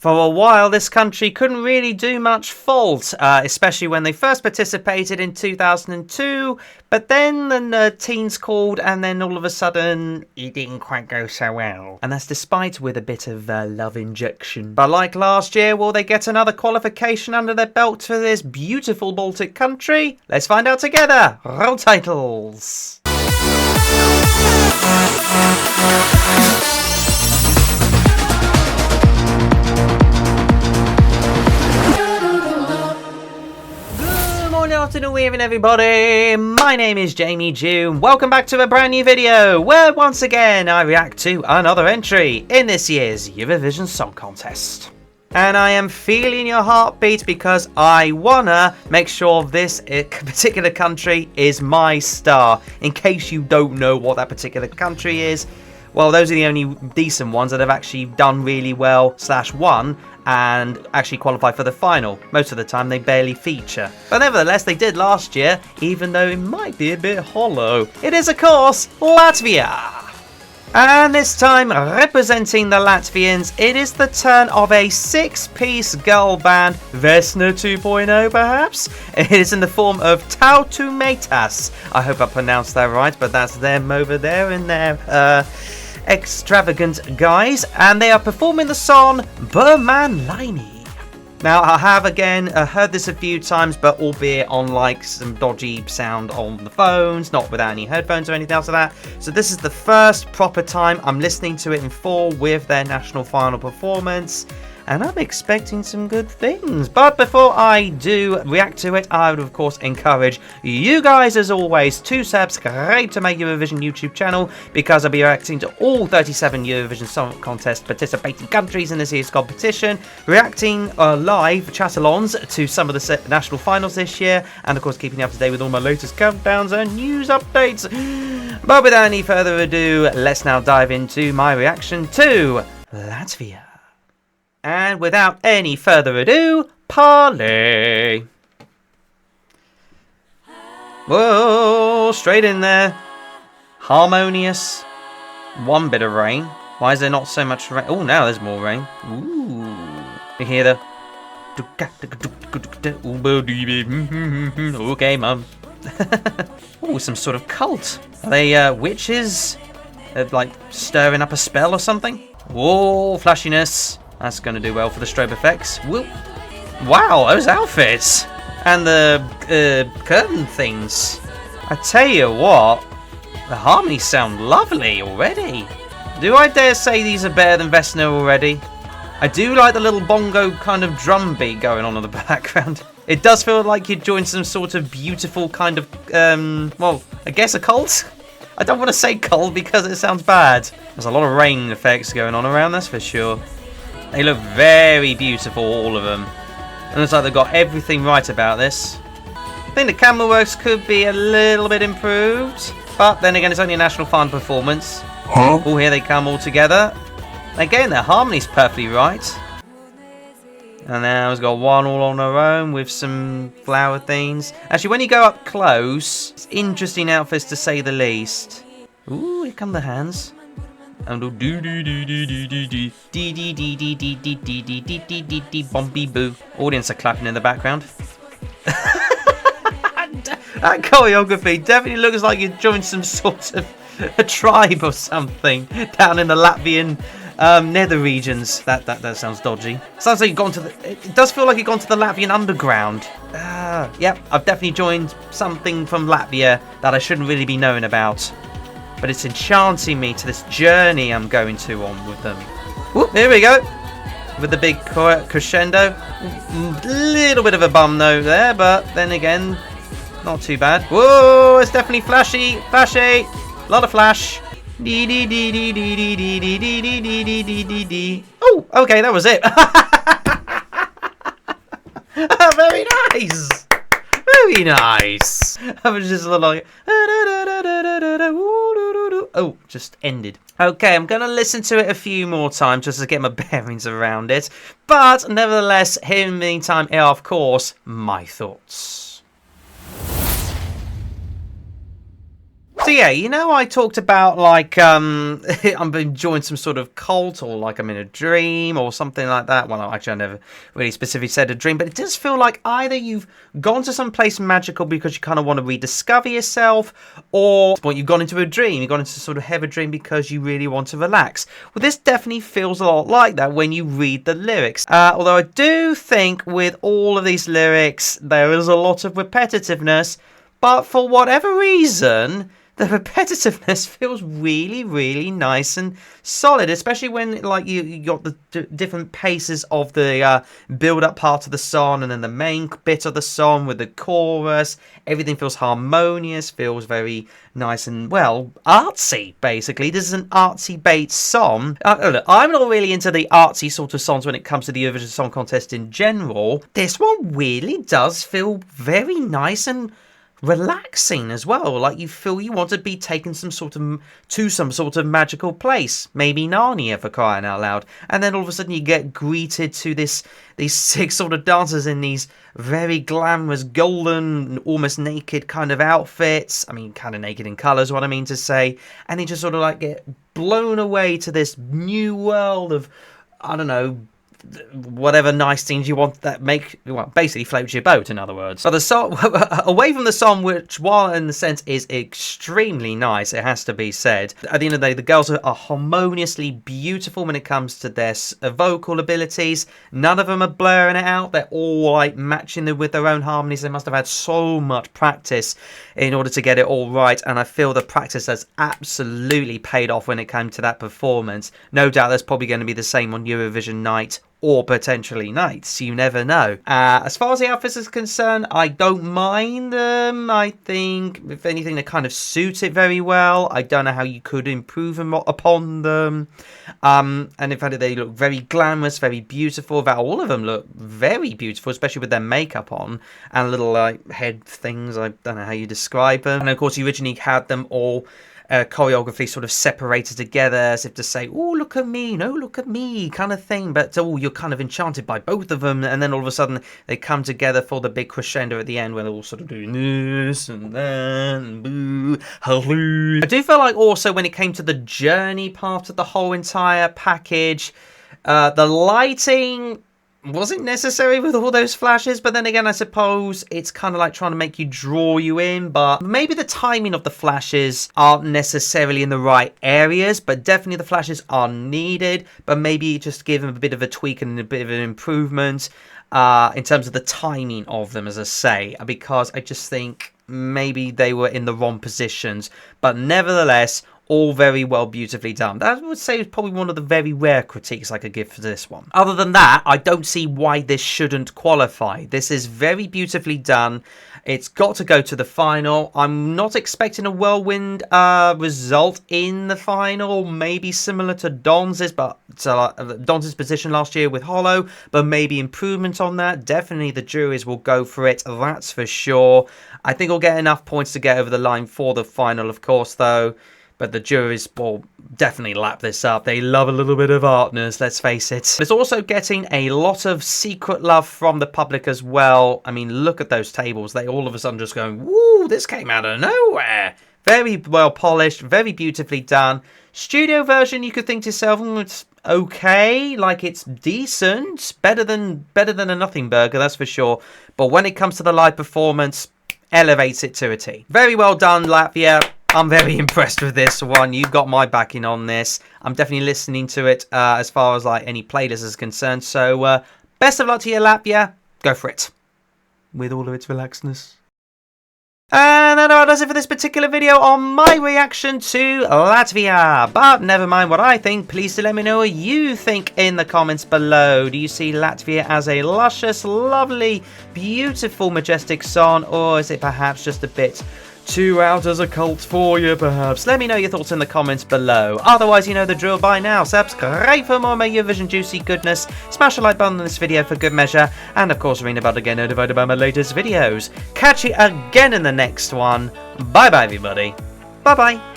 For a while, this country couldn't really do much fault, especially when they first participated in 2002, but then the teens called and then all of a sudden it didn't quite go so well. And that's despite with a bit of love injection. But like last year, will they get another qualification under their belt for this beautiful Baltic country? Let's find out together. Roll titles. Afternoon evening everybody, my name is Jamie June. Welcome back to a brand new video where once again I react to another entry in this year's Eurovision Song Contest. And I am feeling your heartbeat because I wanna make sure this particular country is my star. In case you don't know what that particular country is, well, those are the only decent ones that have actually done really well / won and actually qualify for the final. Most of the time they barely feature. But nevertheless, they did last year, even though it might be a bit hollow. It is, of course, Latvia. And this time, representing the Latvians, it is the turn of a 6-piece girl band, Vesna 2.0 perhaps? It is in the form of Tautumeitas. I hope I pronounced that right, but that's them over there in their extravagant guys, and they are performing the song Berman Laimi. Now I have again heard this a few times, but albeit on like some dodgy sound on the phones, not without any headphones or anything else like that. So this is the first proper time I'm listening to it in full with their national final performance, and I'm expecting some good things. But before I do react to it, I would of course encourage you guys as always to subscribe to my Eurovision YouTube channel, because I'll be reacting to all 37 Eurovision Song Contest participating countries in this year's competition, reacting live chat-alongs to some of the national finals this year, and of course keeping you up to date with all my latest countdowns and news updates. But without any further ado, let's now dive into my reaction to Latvia. And without any further ado, parlay. Whoa, straight in there. Harmonious. One bit of rain. Why is there not so much rain? Oh, now there's more rain. Ooh. You hear the... Okay, mum. Oh, some sort of cult. Are they witches? They're like stirring up a spell or something? Whoa, flashiness. That's going to do well for the strobe effects. Whoop. Wow, those outfits. And the curtain things. I tell you what, the harmonies sound lovely already. Do I dare say these are better than Vesna already? I do like the little bongo kind of drum beat going on in the background. It does feel like you'd join some sort of beautiful kind of, well, I guess a cult? I don't want to say cult because it sounds bad. There's a lot of rain effects going on around, that's for sure. They look very beautiful, all of them. And it looks like they've got everything right about this. I think the camera works could be a little bit improved. But then again, it's only a national final performance. Huh? Oh, here they come all together. Again, their harmony's perfectly right. And now it's got one all on her own with some flower things. Actually, when you go up close, it's interesting outfits to say the least. Ooh, here come the hands. And do do do do do do do do dee dee dee dee dee dee dee dee dee dee dee dee bombie boo. Audience are clapping in the background. That choreography definitely looks like you joined some sort of a tribe or something down in the Latvian nether regions. That sounds dodgy. Sounds like you've gone to the. It does feel like you've gone to the Latvian underground. Yep, I've definitely joined something from Latvia that I shouldn't really be knowing about. But it's enchanting me to this journey I'm going to on with them. Whoop, here we go. With the big crescendo. Little bit of a bum note there, but then again, not too bad. Whoa, it's definitely flashy. Flashy. A lot of flash. Dee dee dee dee dee dee dee dee dee dee dee dee dee dee. Oh, okay, that was it. Very nice. Very nice. I was just a little like... Oh, just ended. Okay, I'm going to listen to it a few more times just to get my bearings around it. But nevertheless, here in the meantime are, of course, my thoughts. So yeah, you know, I talked about like I'm enjoying some sort of cult, or like I'm in a dream or something like that. Well, actually, I never really specifically said a dream, but it does feel like either you've gone to some place magical because you kind of want to rediscover yourself, or well, you've gone into a dream. You've gone into sort of have a dream because you really want to relax. Well, this definitely feels a lot like that when you read the lyrics. Although I do think with all of these lyrics, there is a lot of repetitiveness, but for whatever reason, the repetitiveness feels really, really nice and solid, especially when like you got the different paces of the build-up part of the song, and then the main bit of the song with the chorus. Everything feels harmonious, feels very nice and, well, artsy, basically. This is an artsy-based song. Look, I'm not really into the artsy sort of songs when it comes to the Eurovision Song Contest in general. This one really does feel very nice and relaxing as well. Like you feel you want to be taken to some sort of magical place, maybe Narnia, for crying out loud, and then all of a sudden you get greeted to these 6 sort of dancers in these very glamorous golden, almost naked kind of outfits. I mean, kind of naked in colours, what I mean to say. And you just sort of like get blown away to this new world of, I don't know, whatever nice things you want that make, well, basically floats your boat, in other words. But the song, away from the song, which, while in the sense is extremely nice, it has to be said, at the end of the day, the girls are harmoniously beautiful when it comes to their vocal abilities. None of them are blurring it out. They're all like matching them with their own harmonies. They must have had so much practice in order to get it all right, and I feel the practice has absolutely paid off when it came to that performance. No doubt that's probably going to be the same on Eurovision night, or potentially nights, you never know. As far as the outfits is concerned, I don't mind them. I think, if anything, they kind of suit it very well. I don't know how you could improve upon them. And in fact, they look very glamorous, very beautiful. All of them look very beautiful, especially with their makeup on and little like head things. I don't know how you describe them. And of course, you originally had them all choreography sort of separated together, as if to say, oh, look at me, no, look at me, kind of thing. But oh, you're kind of enchanted by both of them, and then all of a sudden they come together for the big crescendo at the end, where they're all sort of doing this and that and boo, halloo. I do feel like also when it came to the journey part of the whole entire package, the lighting wasn't necessary with all those flashes, but then again, I suppose it's kind of like trying to make you draw you in. But maybe the timing of the flashes aren't necessarily in the right areas, but definitely the flashes are needed. But maybe just give them a bit of a tweak and a bit of an improvement in terms of the timing of them, as I say, because I just think maybe they were in the wrong positions. But nevertheless, all very well, beautifully done. That I would say is probably one of the very rare critiques I could give for this one. Other than that, I don't see why this shouldn't qualify. This is very beautifully done. It's got to go to the final. I'm not expecting a whirlwind result in the final. Maybe similar to Don's, but Don's position last year with Hollow, but maybe improvement on that. Definitely the juries will go for it, that's for sure. I think we'll get enough points to get over the line for the final, of course, though. But the juries will definitely lap this up. They love a little bit of artness, let's face it. It's also getting a lot of secret love from the public as well. I mean, look at those tables. They all of a sudden just going, woo, this came out of nowhere. Very well polished, very beautifully done. Studio version, you could think to yourself, it's okay, like it's decent. Better than a nothing burger, that's for sure. But when it comes to the live performance, elevates it to a T. Very well done, Latvia. I'm very impressed with this one. You've got my backing on this. I'm definitely listening to it as far as like any playlist is concerned. So best of luck to you, Latvia. Go for it. With all of its relaxedness. And that about does it for this particular video on my reaction to Latvia. But never mind what I think. Please do let me know what you think in the comments below. Do you see Latvia as a luscious, lovely, beautiful, majestic song? Or is it perhaps just a bit too out as a cult for you, perhaps? Let me know your thoughts in the comments below. Otherwise, you know the drill by now. Subscribe for more of my Eurovision juicy goodness. Smash the like button on this video for good measure. And of course, ring the bell to get notified about my latest videos. Catch you again in the next one. Bye bye, everybody. Bye bye.